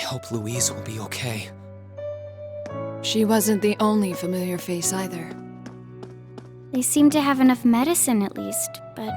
hope Louise will be okay. She wasn't the only familiar face either. They seem to have enough medicine at least, but...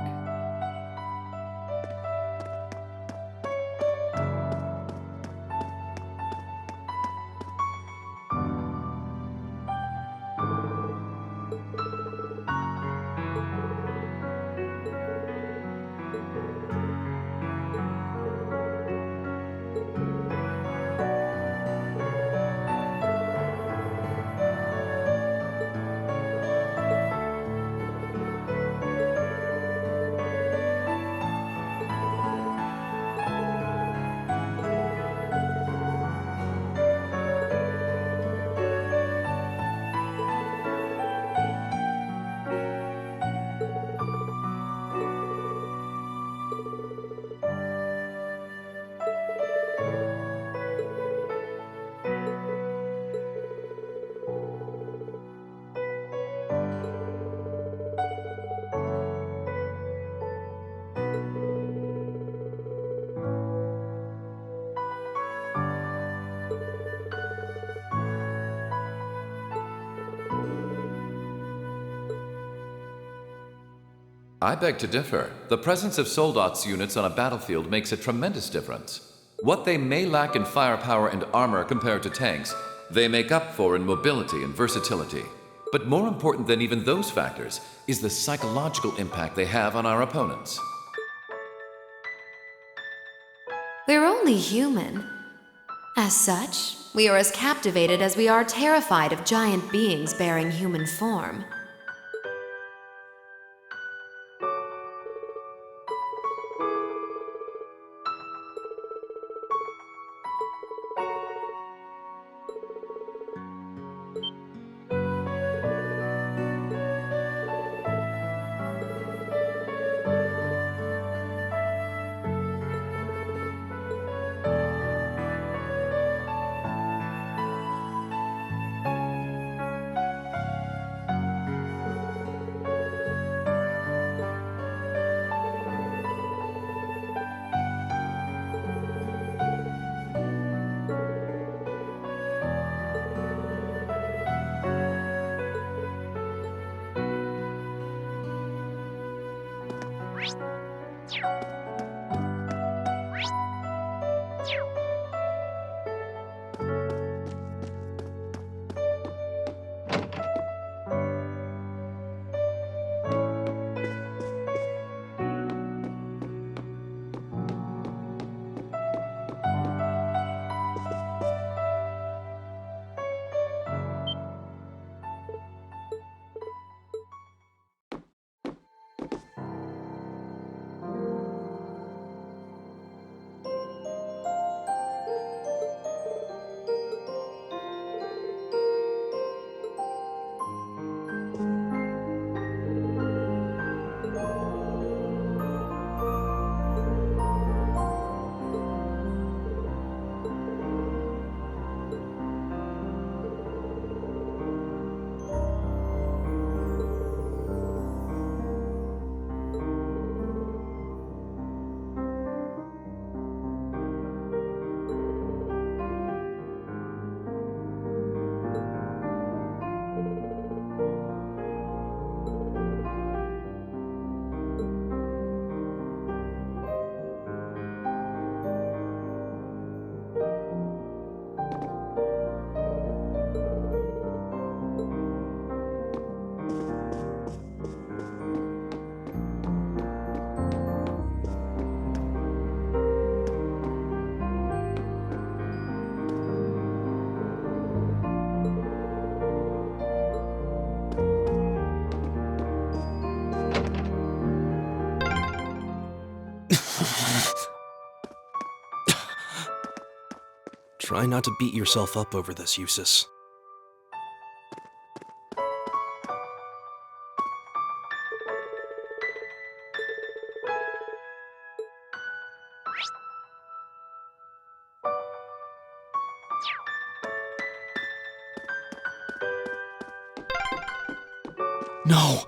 I beg to differ. The presence of soldats units on a battlefield makes a tremendous difference. What they may lack in firepower and armor compared to tanks, they make up for in mobility and versatility. But more important than even those factors is the psychological impact they have on our opponents. We're only human. As such, we are as captivated as we are terrified of giant beings bearing human form. Try not to beat yourself up over this, Eustace. No!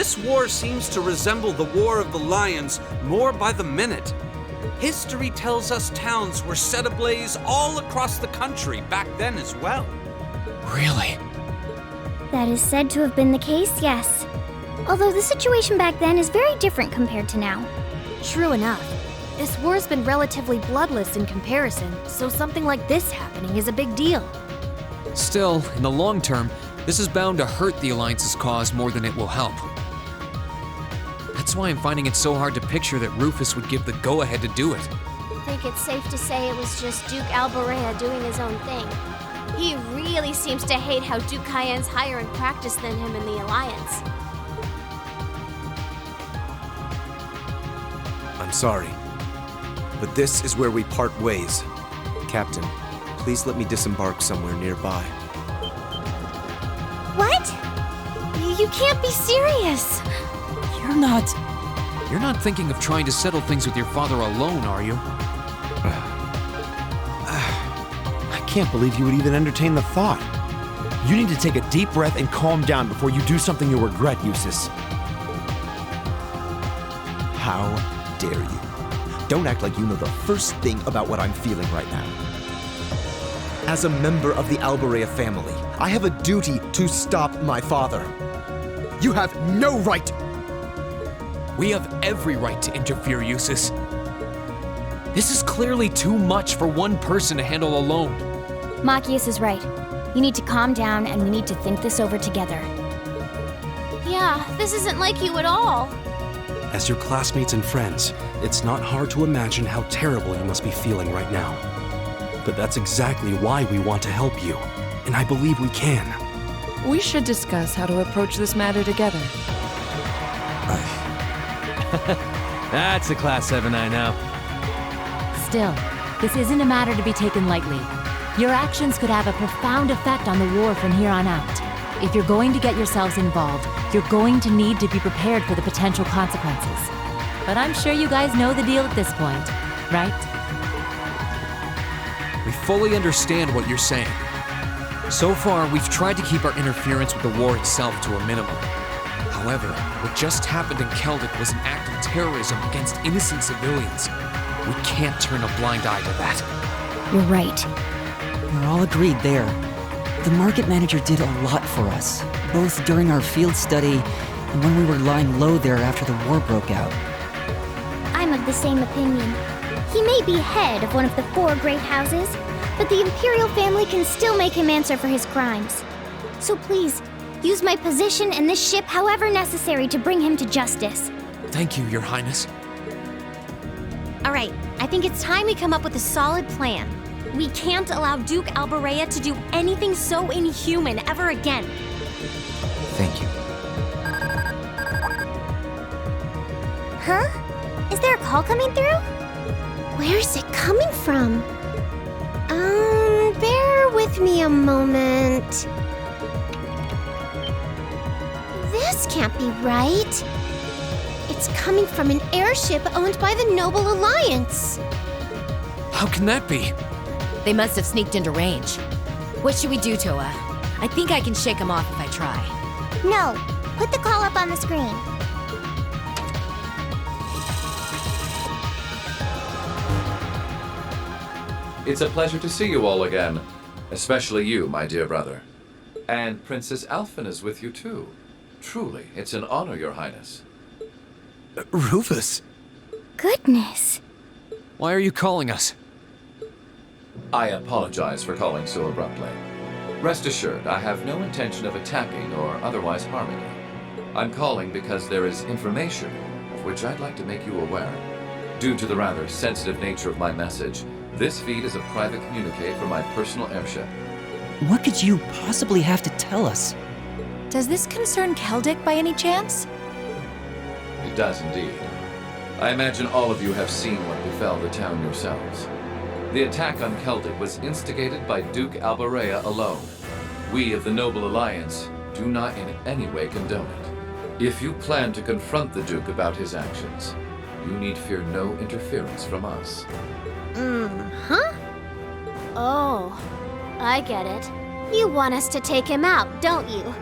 This war seems to resemble the War of the Lions more by the minute. History tells us towns were set ablaze all across the country back then as well. Really? That is said to have been the case, yes. Although the situation back then is very different compared to now. True enough. This war's been relatively bloodless in comparison, so something like this happening is a big deal. Still, in the long term, this is bound to hurt the Alliance's cause more than it will help. That's why I'm finding it so hard to picture that Rufus would give the go-ahead to do it. I think it's safe to say it was just Duke Alborea doing his own thing. He really seems to hate how Duke Cayenne's higher in practice than him in the Alliance. I'm sorry, but this is where we part ways. Captain, please let me disembark somewhere nearby. What? You can't be serious! You're not thinking of trying to settle things with your father alone, are you? I can't believe you would even entertain the thought. You need to take a deep breath and calm down before you do something you'll regret, Eustace. How dare you? Don't act like you know the first thing about what I'm feeling right now. As a member of the Alborea family, I have a duty to stop my father. You have no right. We have every right to interfere, Eustace. This is clearly too much for one person to handle alone. Machias is right. You need to calm down and we need to think this over together. Yeah, this isn't like you at all. As your classmates and friends, it's not hard to imagine how terrible you must be feeling right now. But that's exactly why we want to help you, and I believe we can. We should discuss how to approach this matter together. That's a Class 7 I know. Still, this isn't a matter to be taken lightly. Your actions could have a profound effect on the war from here on out. If you're going to get yourselves involved, you're going to need to be prepared for the potential consequences. But I'm sure you guys know the deal at this point, right? We fully understand what you're saying. So far, we've tried to keep our interference with the war itself to a minimum. However, what just happened in Keldic was an act of terrorism against innocent civilians. We can't turn a blind eye to that. You're right. We're all agreed there. The market manager did a lot for us, both during our field study and when we were lying low there after the war broke out. I'm of the same opinion. He may be head of one of the 4 great houses, but the Imperial family can still make him answer for his crimes. So please, use my position and this ship however necessary to bring him to justice. Thank you, Your Highness. All right, I think it's time we come up with a solid plan. We can't allow Duke Alborea to do anything so inhuman ever again. Thank you. Huh? Is there a call coming through? Where's it coming from? Bear with me a moment. This can't be right. It's coming from an airship owned by the Noble Alliance. How can that be? They must have sneaked into range. What should we do, Toa? I think I can shake them off if I try. No. Put the call up on the screen. It's a pleasure to see you all again. Especially you, my dear brother. And Princess Alphen is with you too. Truly, it's an honor, Your Highness. Rufus! Goodness. Why are you calling us? I apologize for calling so abruptly. Rest assured, I have no intention of attacking or otherwise harming you. I'm calling because there is information of which I'd like to make you aware. Due to the rather sensitive nature of my message, this feed is a private communique for my personal airship. What could you possibly have to tell us? Does this concern Keldic by any chance? It does indeed. I imagine all of you have seen what befell the town yourselves. The attack on Keldic was instigated by Duke Alborea alone. We of the Noble Alliance do not in any way condone it. If you plan to confront the Duke about his actions, you need fear no interference from us. Huh? Oh, I get it. You want us to take him out, don't you?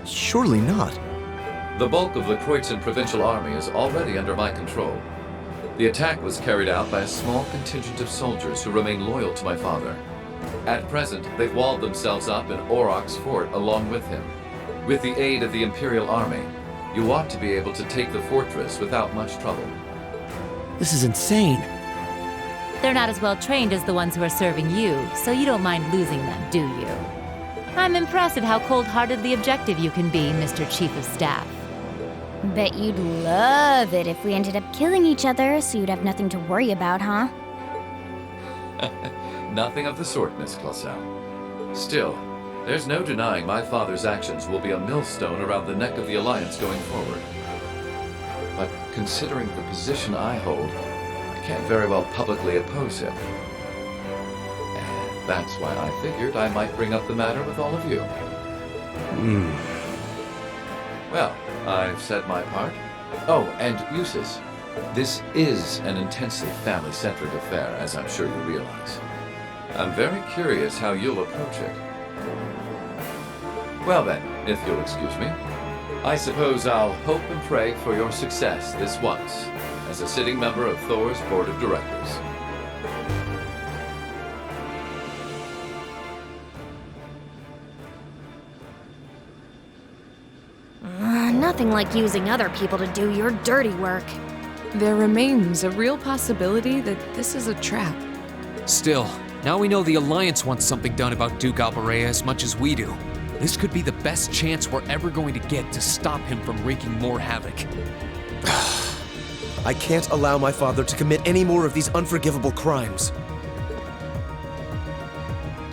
Surely not. The bulk of the Kreutzen Provincial Army is already under my control. The attack was carried out by a small contingent of soldiers who remain loyal to my father. At present, they've walled themselves up in Auroch's fort along with him. With the aid of the Imperial Army, you ought to be able to take the fortress without much trouble. This is insane. They're not as well trained as the ones who are serving you, so you don't mind losing them, do you? I'm impressed at how cold-heartedly objective you can be, Mr. Chief of Staff. Bet you'd love it if we ended up killing each other, so you'd have nothing to worry about, huh? Nothing of the sort, Miss Clausel. Still, there's no denying my father's actions will be a millstone around the neck of the Alliance going forward. But considering the position I hold, I can't very well publicly oppose him. And that's why I figured I might bring up the matter with all of you. Well, I've said my part. Oh, and Eustace, this is an intensely family-centric affair, as I'm sure you realize. I'm very curious how you'll approach it. Well then, if you'll excuse me, I suppose I'll hope and pray for your success this once, as a sitting member of Thor's Board of Directors. Nothing like using other people to do your dirty work. There remains a real possibility that this is a trap. Still, now we know the Alliance wants something done about Duke Alberea as much as we do. This could be the best chance we're ever going to get to stop him from wreaking more havoc. I can't allow my father to commit any more of these unforgivable crimes.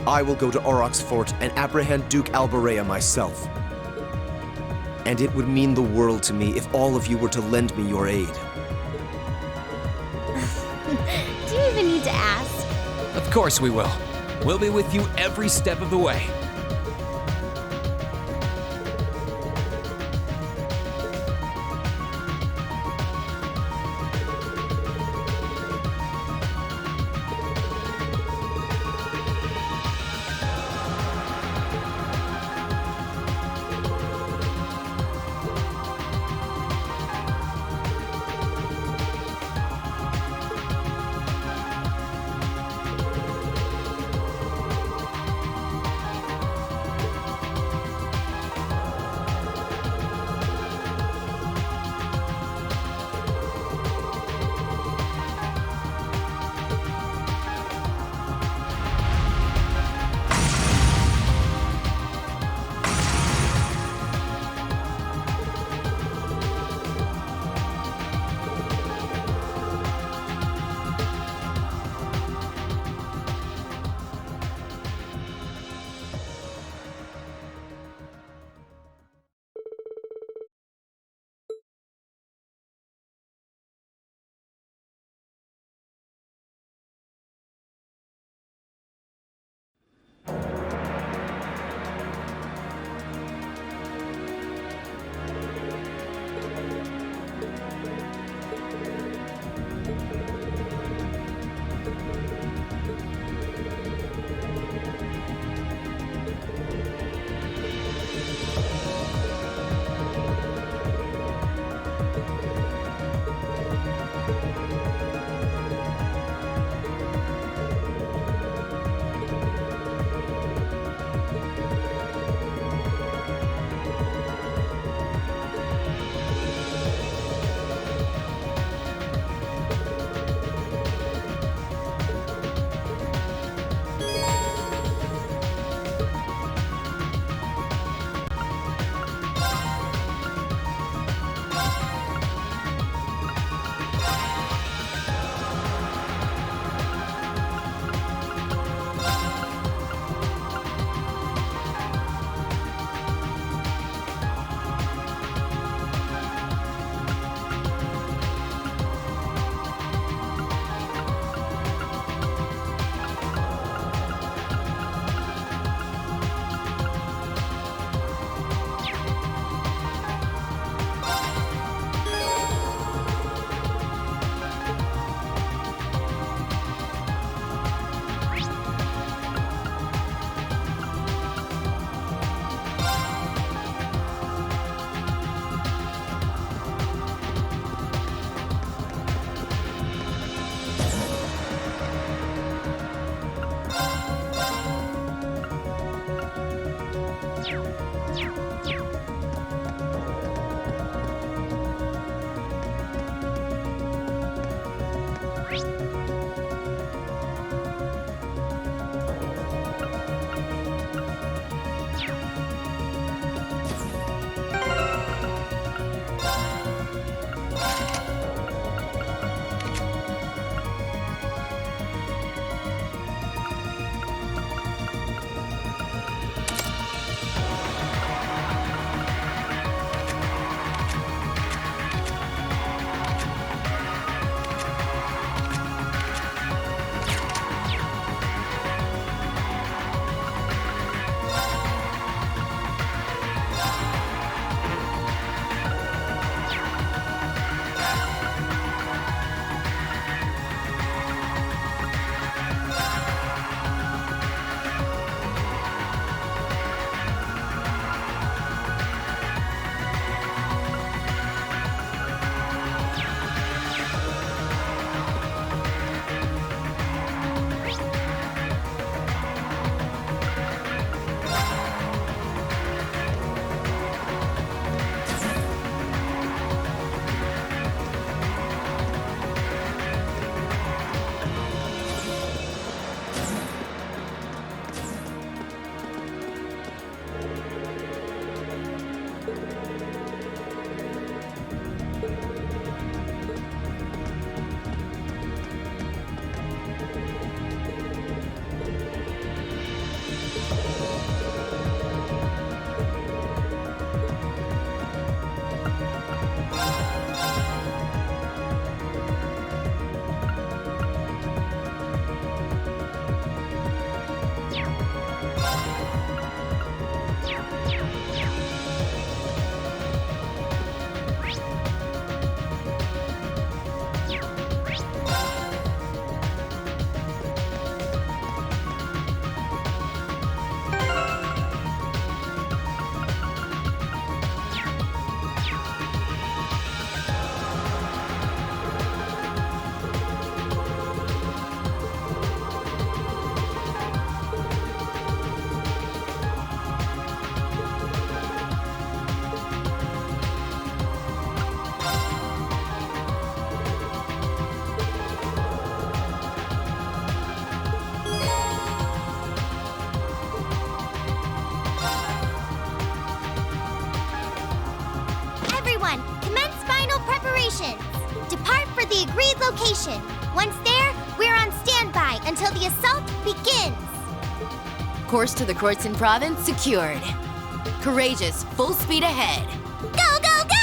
I will go to Auroch's fort and apprehend Duke Alberea myself. And it would mean the world to me if all of you were to lend me your aid. Do you even need to ask? Of course we will. We'll be with you every step of the way. for the agreed location. Once there, we're on standby until the assault begins. Course to the Kroitzen province secured. Courageous, full speed ahead. Go, go, go!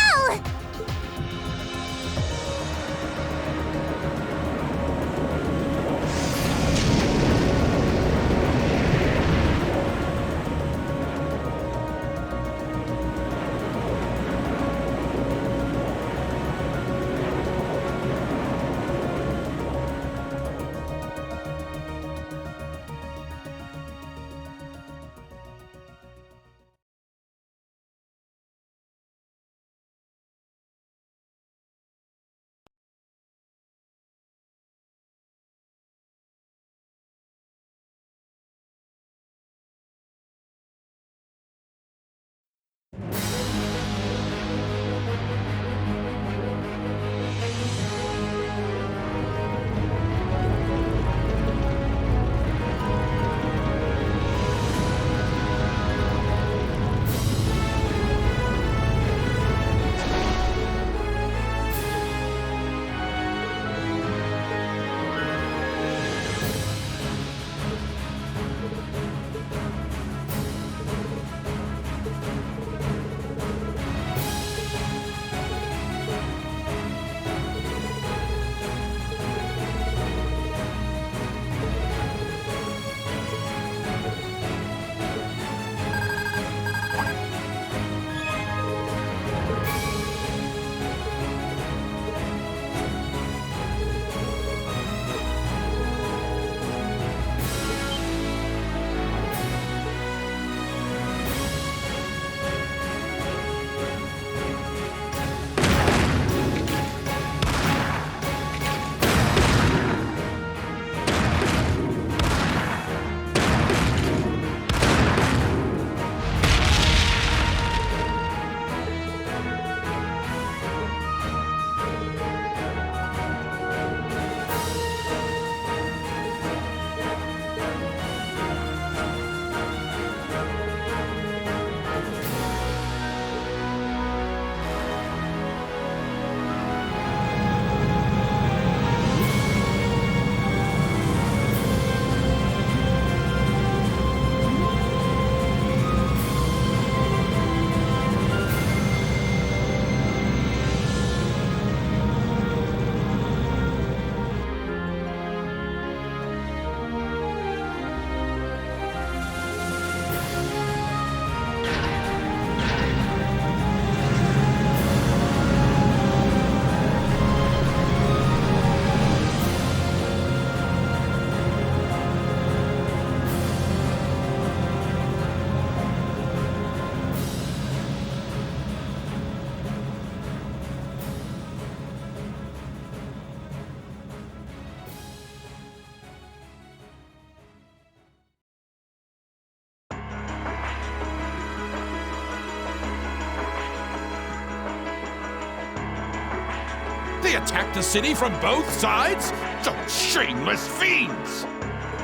They attacked the city from both sides? Those shameless fiends!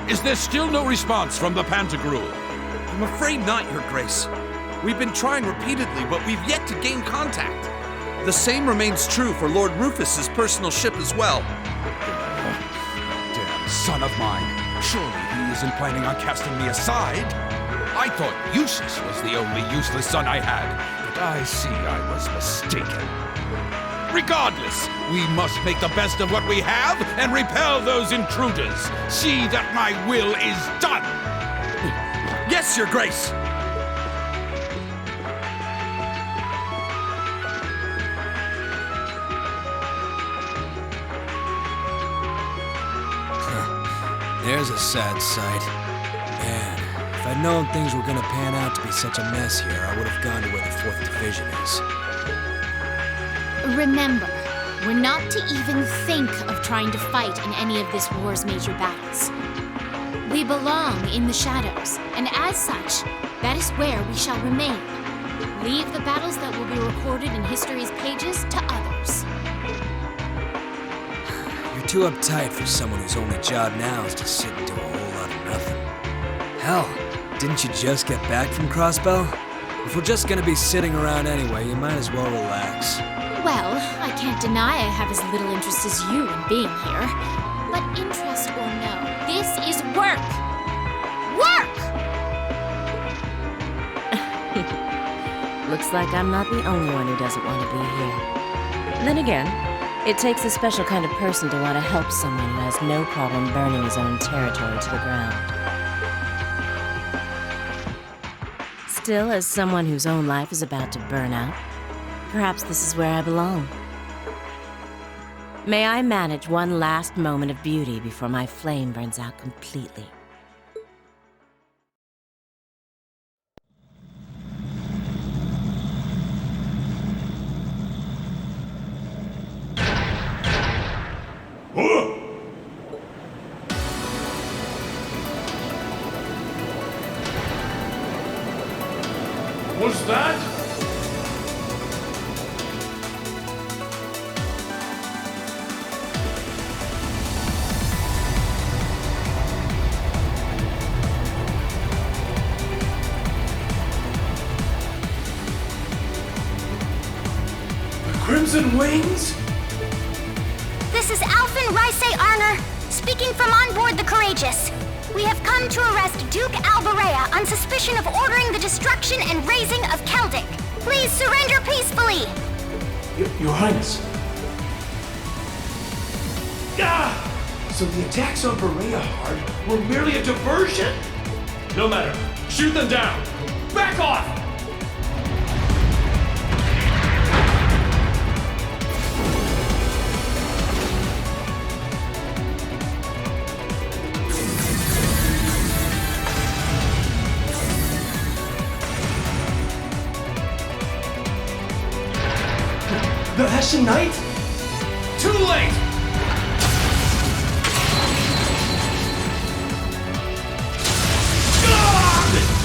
Is there still no response from the Pantagruel? I'm afraid not, Your Grace. We've been trying repeatedly, but we've yet to gain contact. The same remains true for Lord Rufus's personal ship as well. Damn son of mine. Surely he isn't planning on casting me aside. I thought Eustace was the only useless son I had, but I see I was mistaken. Regardless, we must make the best of what we have and repel those intruders. See that my will is done. Yes, Your Grace! There's a sad sight. Man, if I'd known things were gonna pan out to be such a mess here, I would have gone to where the 4th Division is. Remember, we're not to even think of trying to fight in any of this war's major battles. We belong in the shadows, and as such, that is where we shall remain. Leave the battles that will be recorded in history's pages to others. You're too uptight for someone whose only job now is to sit and do a whole lot of nothing. Hell, didn't you just get back from Crossbell? If we're just gonna be sitting around anyway, you might as well relax. Well, I can't deny I have as little interest as you in being here. But interest or no, this is work! Work! Looks like I'm not the only one who doesn't want to be here. Then again, it takes a special kind of person to want to help someone who has no problem burning his own territory to the ground. Still, as someone whose own life is about to burn out, perhaps this is where I belong. May I manage one last moment of beauty before my flame burns out completely. Was that? Crimson Wings? This is Alphen Raisei Arner, speaking from on board the Courageous. We have come to arrest Duke Alberea on suspicion of ordering the destruction and razing of Keldic. Please surrender peacefully. Your Highness. So the attacks on Berea Hard were merely a diversion? No matter. Shoot them down! Back off! The Hessian Knight? Too late!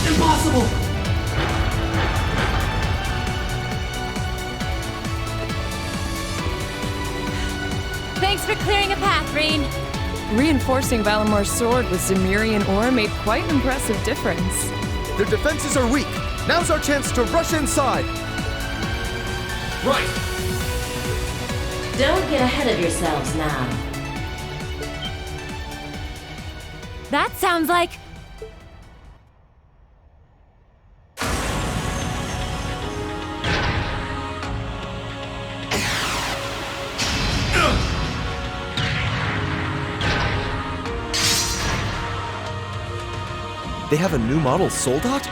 Impossible! Thanks for clearing a path, Reen. Reinforcing Valamore's sword with Zemirian ore made quite an impressive difference. Their defenses are weak. Now's our chance to rush inside. Right! Don't get ahead of yourselves now. That sounds like... They have a new model Soldat?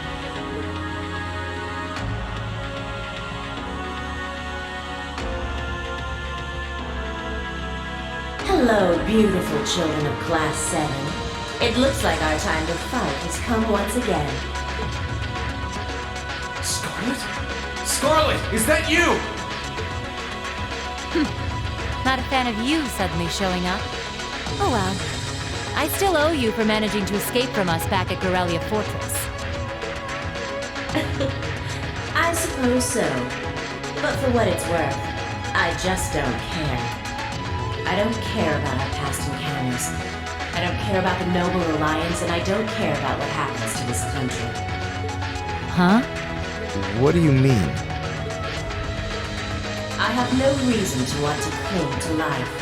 Hello, beautiful children of Class 7. It looks like our time to fight has come once again. Scarlet? Scarlet, is that you? Not a fan of you suddenly showing up. Oh well. I still owe you for managing to escape from us back at Gorelia Fortress. I suppose so. But for what it's worth, I just don't care. I don't care about our past encounters. I don't care about the Noble Alliance, and I don't care about what happens to this country. Huh? What do you mean? I have no reason to want to cling to life.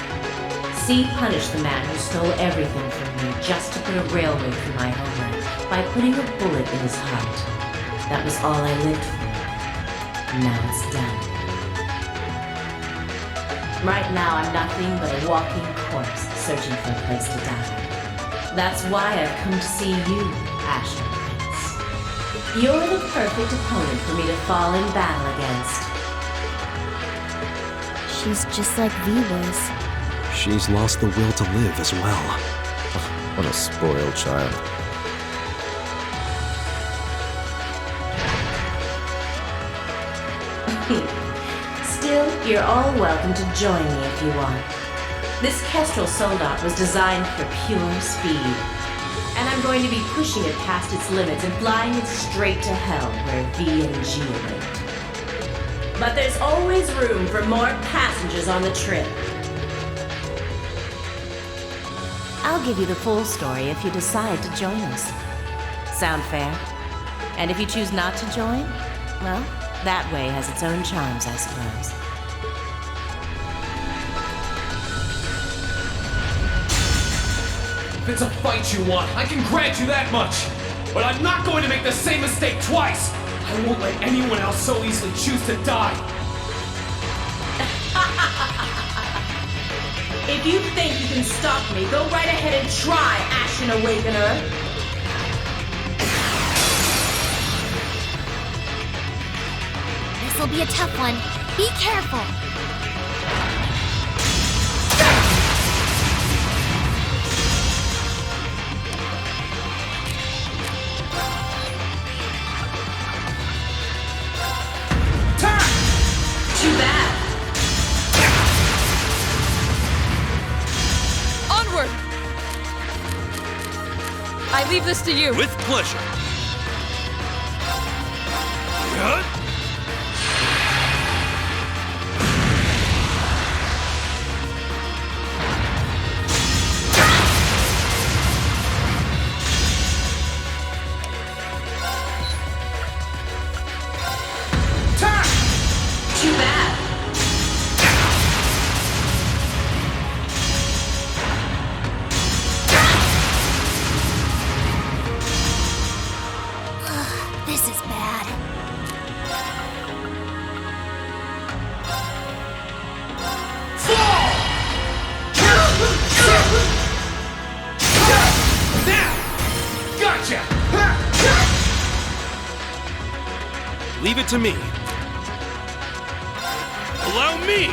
See punish the man who stole everything from me just to put a railway through my homeland by putting a bullet in his heart. That was all I lived for. Now it's done. Right now I'm nothing but a walking corpse searching for a place to die. That's why I've come to see you, Ashen Prince. You're the perfect opponent for me to fall in battle against. She's just like V was. She's lost the will to live as well. What a spoiled child. Still, you're all welcome to join me if you want. This Kestrel Soldat was designed for pure speed. And I'm going to be pushing it past its limits and flying it straight to hell where V and G await. But there's always room for more passengers on the trip. I'll give you the full story if you decide to join us. Sound fair? And if you choose not to join, well, that way has its own charms, I suppose. it's a fight you want, I can grant you that much. But I'm not going to make the same mistake twice. I won't let anyone else so easily choose to die. If you think you can stop me, go right ahead and try, Ashen Awakener. This'll be a tough one. Be careful. Too bad. Onward! I leave this to you. With pleasure. Good. Too bad. This is bad. Now! Gotcha! Leave it to me. Allow me!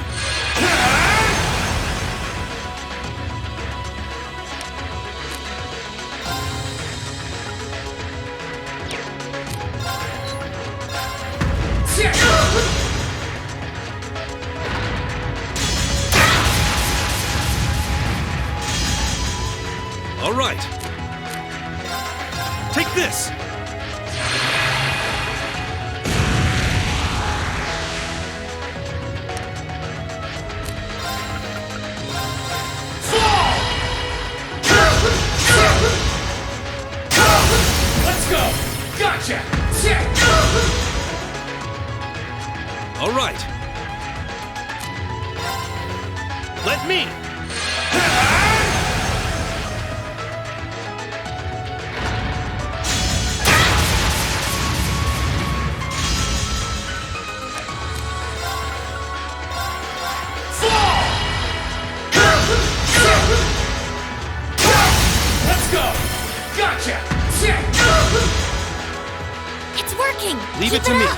All right. Take this. Let's go! Gotcha! All right. Let me. Let's go! Gotcha! It's working! Leave Keep it to me. up.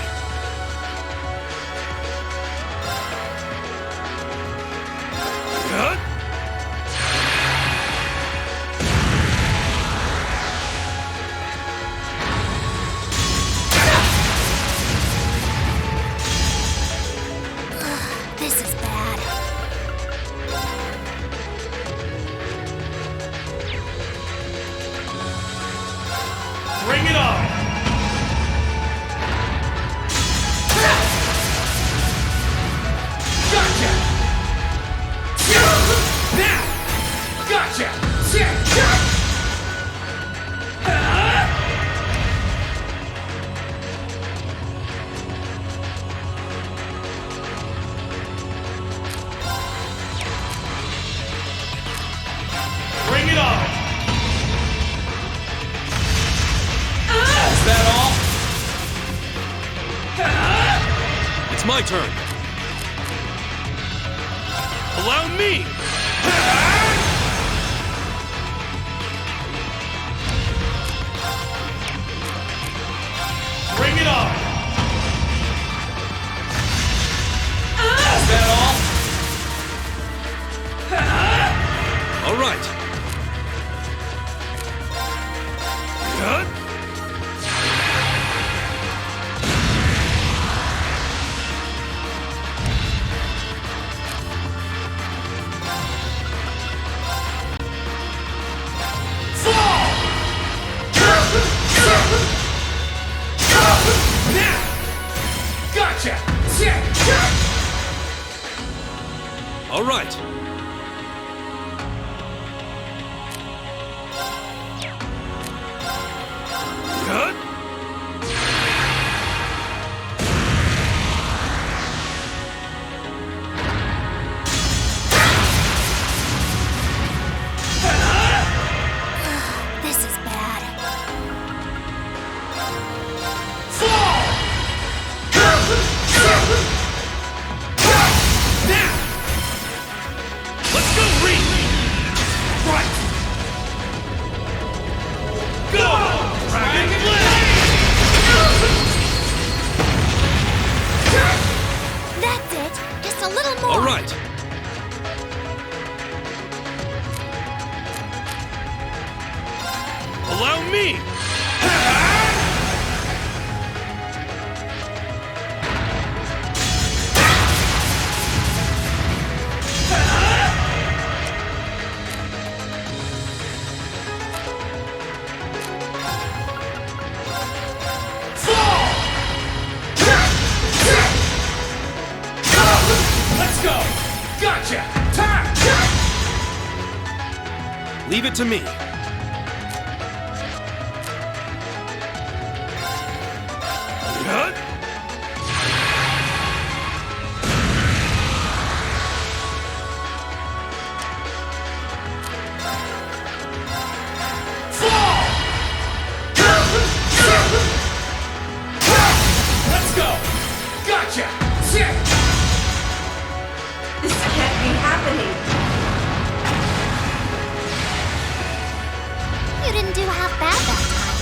Good. This is bad. Bring it on! Gotcha! Now! Gotcha! Bring it on! Is that all? It's my turn. Allow me. Bring it on! Is that all? All right. Good. Now! Gotcha! All right. Good. Leave it to me. Let's go! Gotcha! This can't be happening. You didn't do half bad that time.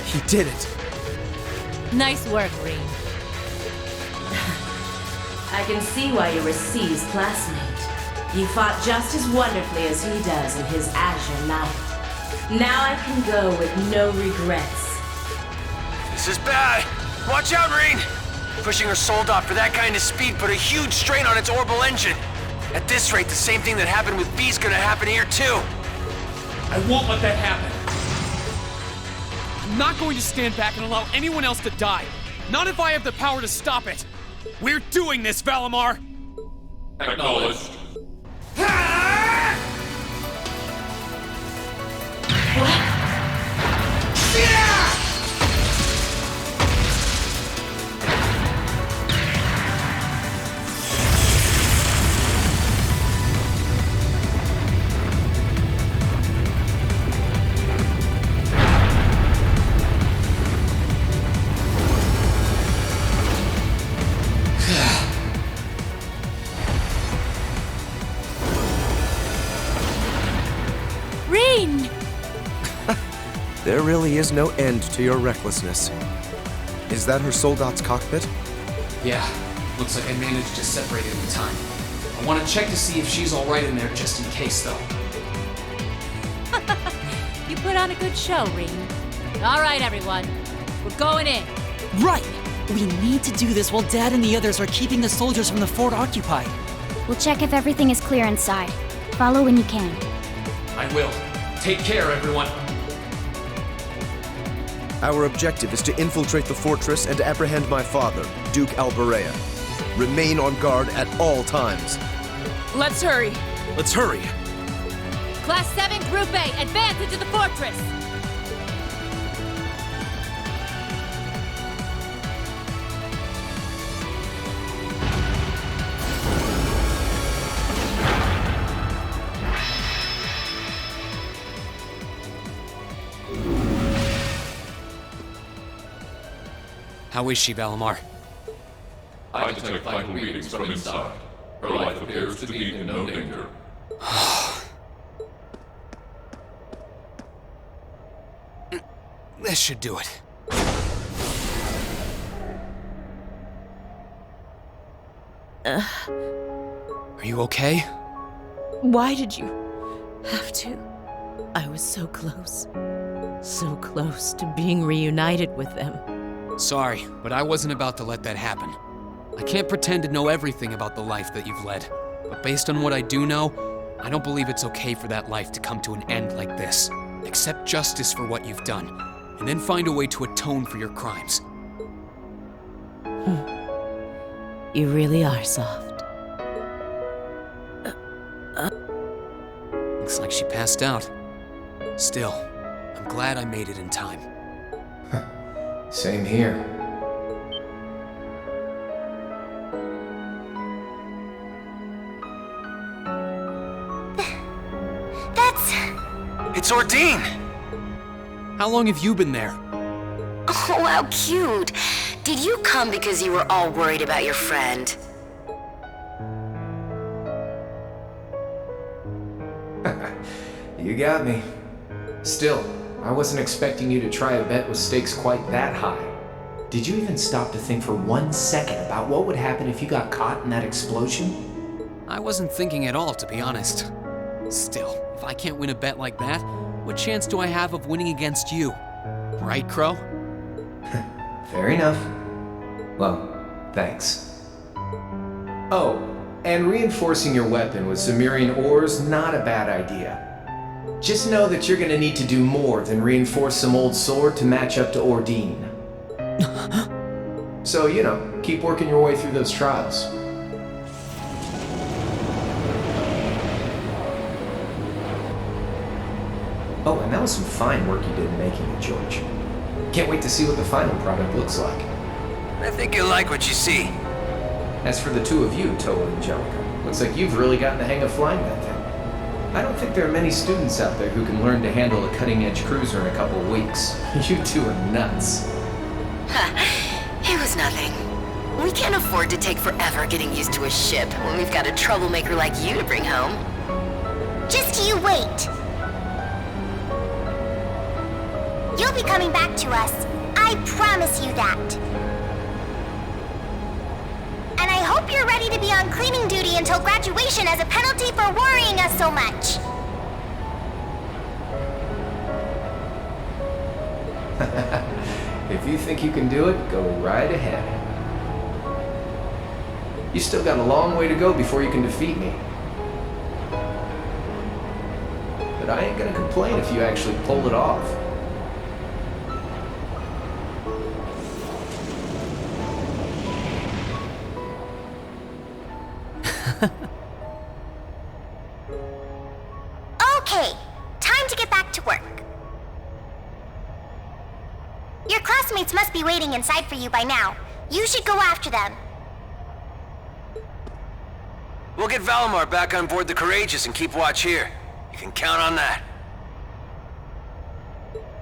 He did it. Nice work, Rean. I can see why you were C's classmate. You fought just as wonderfully as he does in his Azure Knight. Now I can go with no regrets. This is bad. Watch out, Rean! Pushing her Soldot for that kind of speed put a huge strain on its orbital engine. At this rate, the same thing that happened with B's gonna happen here, too. I won't let that happen. I'm not going to stand back and allow anyone else to die. Not if I have the power to stop it. We're doing this, Valimar! Acknowledged. There really is no end to your recklessness. Is that her Soldot's cockpit? Yeah, looks like I managed to separate it in time. I want to check to see if she's alright in there just in case, though. You put on a good show, Rean. All right, everyone. We're going in. Right! We need to do this while Dad and the others are keeping the soldiers from the fort occupied. We'll check if everything is clear inside. Follow when you can. I will. Take care, everyone. Our objective is to infiltrate the fortress and apprehend my father, Duke Alberea. Remain on guard at all times. Let's hurry. Let's hurry. Class 7, Group A, advance into the fortress! How is she, Valimar? I detect vital readings from inside. Her life appears to be in no danger. This should do it. Are you okay? Why did you have to? I was so close. So close to being reunited with them. Sorry, but I wasn't about to let that happen. I can't pretend to know everything about the life that you've led, but based on what I do know, I don't believe it's okay for that life to come to an end like this. Accept justice for what you've done, and then find a way to atone for your crimes. You really are soft. Looks like she passed out. Still, I'm glad I made it in time. Same here. It's Ordine! How long have you been there? Oh, how cute! Did you come because you were all worried about your friend? You got me. Still, I wasn't expecting you to try a bet with stakes quite that high. Did you even stop to think for 1 second about what would happen if you got caught in that explosion? I wasn't thinking at all, to be honest. Still, if I can't win a bet like that, what chance do I have of winning against you? Right, Crow? Fair enough. Well, thanks. Oh, and reinforcing your weapon with Zemirian ores, not a bad idea. Just know that you're gonna need to do more than reinforce some old sword to match up to Ordine. So, you know, keep working your way through those trials. Oh, and that was some fine work you did in making it, George. Can't wait to see what the final product looks like. I think you'll like what you see. As for the two of you, Toa and Angelica, looks like you've really gotten the hang of flying that thing. I don't think there are many students out there who can learn to handle a cutting-edge cruiser in a couple weeks. You two are nuts. It was nothing. We can't afford to take forever getting used to a ship when we've got a troublemaker like you to bring home. Just you wait. You'll be coming back to us. I promise you that. And I hope you're ready to be on cleaning duty until graduation as a penalty for worrying us so much. If you think you can do it, go right ahead. You still got a long way to go before you can defeat me. But I ain't gonna complain if you actually pull it off. Okay, time to get back to work. Your classmates must be waiting inside for you by now. You should go after them. We'll get Valimar back on board the Courageous and keep watch here. You can count on that.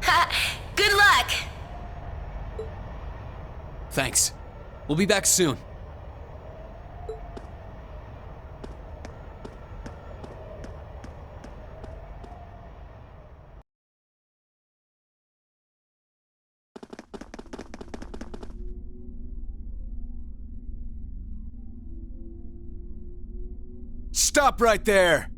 Ha! Good luck! Thanks. We'll be back soon. Stop right there!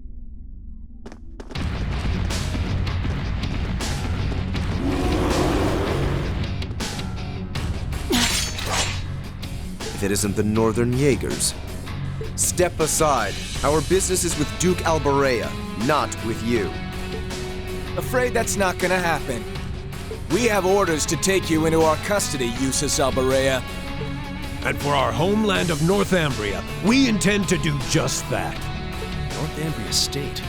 If it isn't the Northern Jaegers. Step aside. Our business is with Duke Alborea, not with you. Afraid that's not gonna happen. We have orders to take you into our custody, Eustace Alborea. And for our homeland of Northumbria, we intend to do just that. Northumbria State?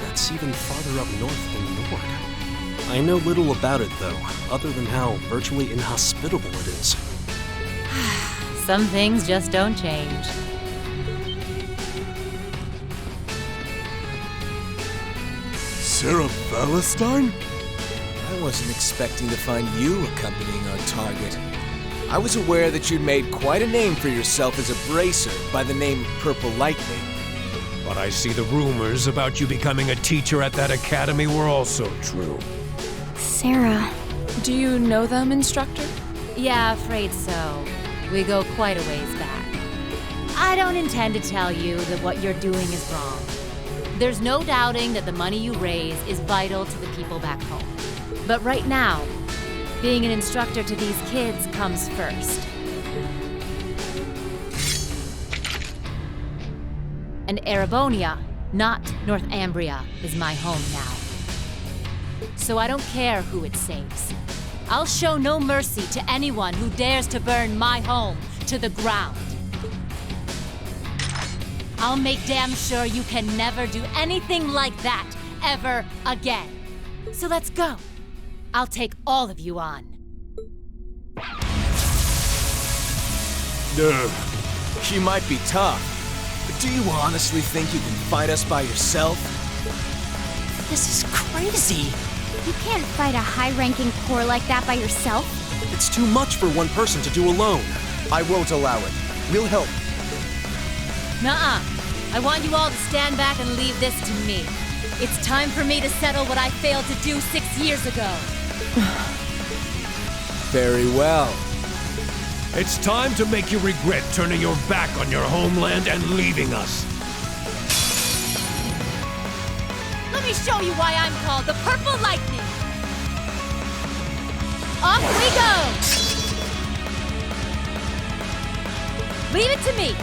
That's even farther up north than Nord. I know little about it, though, other than how virtually inhospitable it is. Some things just don't change. Sarah Valentine? I wasn't expecting to find you accompanying our target. I was aware that you'd made quite a name for yourself as a bracer by the name Purple Lightning. But I see the rumors about you becoming a teacher at that academy were also true. Sarah. Do you know them, Instructor? Yeah, afraid so. We go quite a ways back. I don't intend to tell you that what you're doing is wrong. There's no doubting that the money you raise is vital to the people back home. But right now, being an instructor to these kids comes first. And Erebonia, not Northumbria, is my home now. So I don't care who it saves. I'll show no mercy to anyone who dares to burn my home to the ground. I'll make damn sure you can never do anything like that ever again. So let's go. I'll take all of you on. You might be tough, but do you honestly think you can fight us by yourself? This is crazy. You can't fight a high-ranking corps like that by yourself. It's too much for one person to do alone. I won't allow it. We'll help. Nuh-uh. I want you all to stand back and leave this to me. It's time for me to settle what I failed to do 6 years ago. Very well. It's time to make you regret turning your back on your homeland and leaving us. Let me show you why I'm called the Purple Lightning. Off we go! Leave it to me.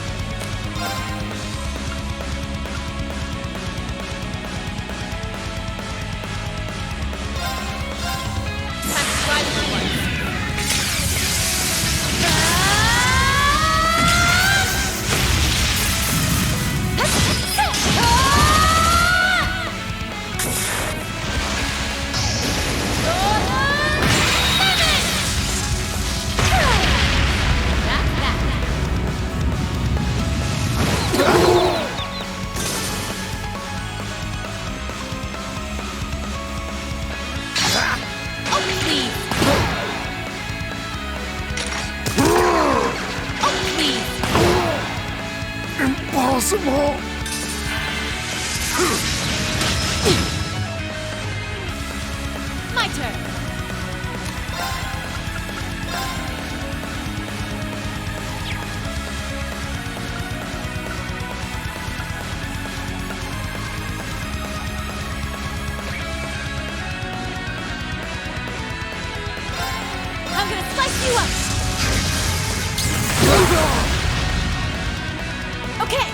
Impossible! My turn. I'm gonna slice you up. Okay.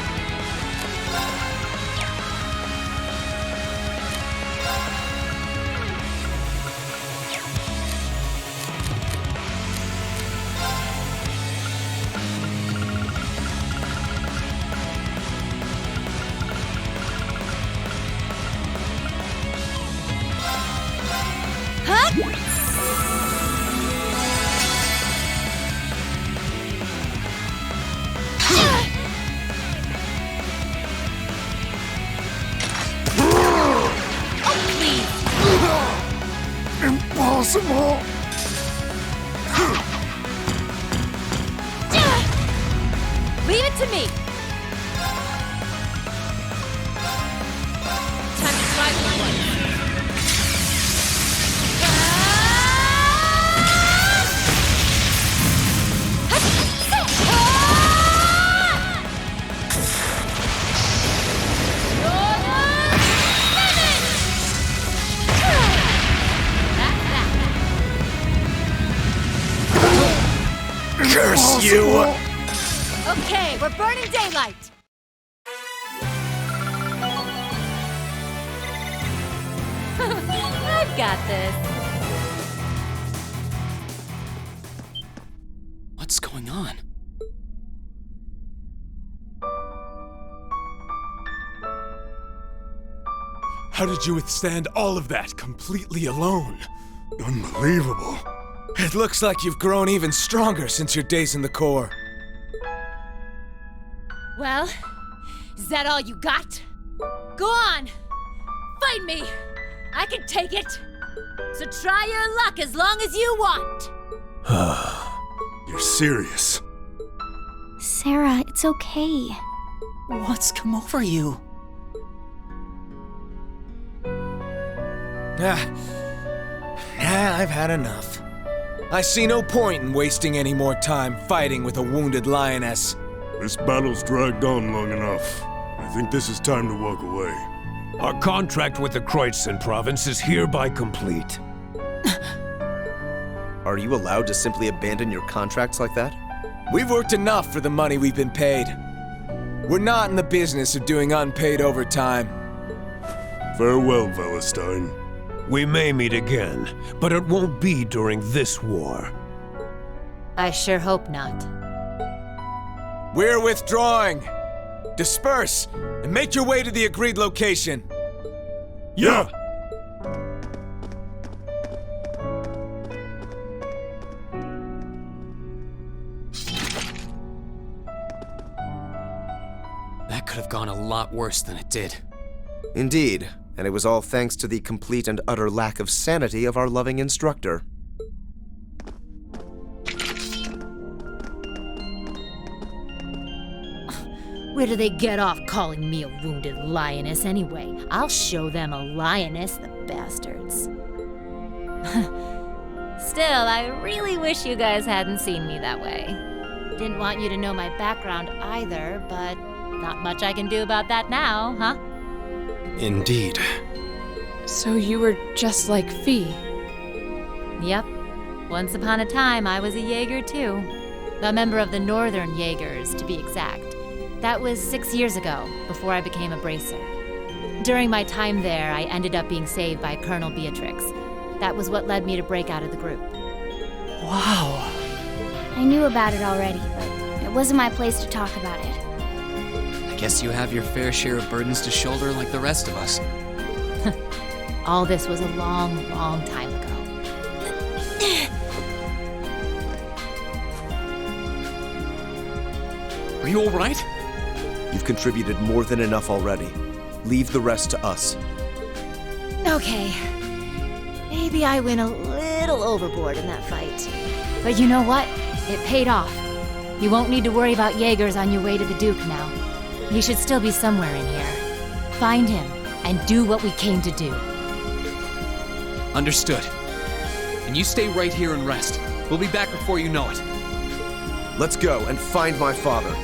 Impossible! Leave it to me. Time to try one. Curse you! Okay, we're burning daylight. I've got this. What's going on? How did you withstand all of that completely alone? Unbelievable. It looks like you've grown even stronger since your days in the Corps. Well, is that all you got? Go on! Fight me! I can take it! So try your luck as long as you want! You're serious? Sarah, it's okay. What's come over you? I've had enough. I see no point in wasting any more time fighting with a wounded lioness. This battle's dragged on long enough. I think this is time to walk away. Our contract with the Kreutzen province is hereby complete. Are you allowed to simply abandon your contracts like that? We've worked enough for the money we've been paid. We're not in the business of doing unpaid overtime. Farewell, Valestein. We may meet again, but it won't be during this war. I sure hope not. We're withdrawing. Disperse and make your way to the agreed location. Yeah! That could have gone a lot worse than it did. Indeed, and it was all thanks to the complete and utter lack of sanity of our loving instructor. Where do they get off calling me a wounded lioness anyway? I'll show them a lioness, the bastards. Still, I really wish you guys hadn't seen me that way. Didn't want you to know my background either, but not much I can do about that now, huh? Indeed. So you were just like Fee? Yep. Once upon a time, I was a Jaeger too. A member of the Northern Jaegers, to be exact. That was 6 years ago, before I became a bracer. During my time there, I ended up being saved by Colonel Beatrix. That was what led me to break out of the group. Wow. I knew about it already, but it wasn't my place to talk about it. I guess you have your fair share of burdens to shoulder like the rest of us. All this was a long, long time ago. Are you all right? You've contributed more than enough already. Leave the rest to us. Okay. Maybe I went a little overboard in that fight. But you know what? It paid off. You won't need to worry about Jaegers on your way to the Duke now. He should still be somewhere in here. Find him, and do what we came to do. Understood. And you stay right here and rest. We'll be back before you know it. Let's go and find my father.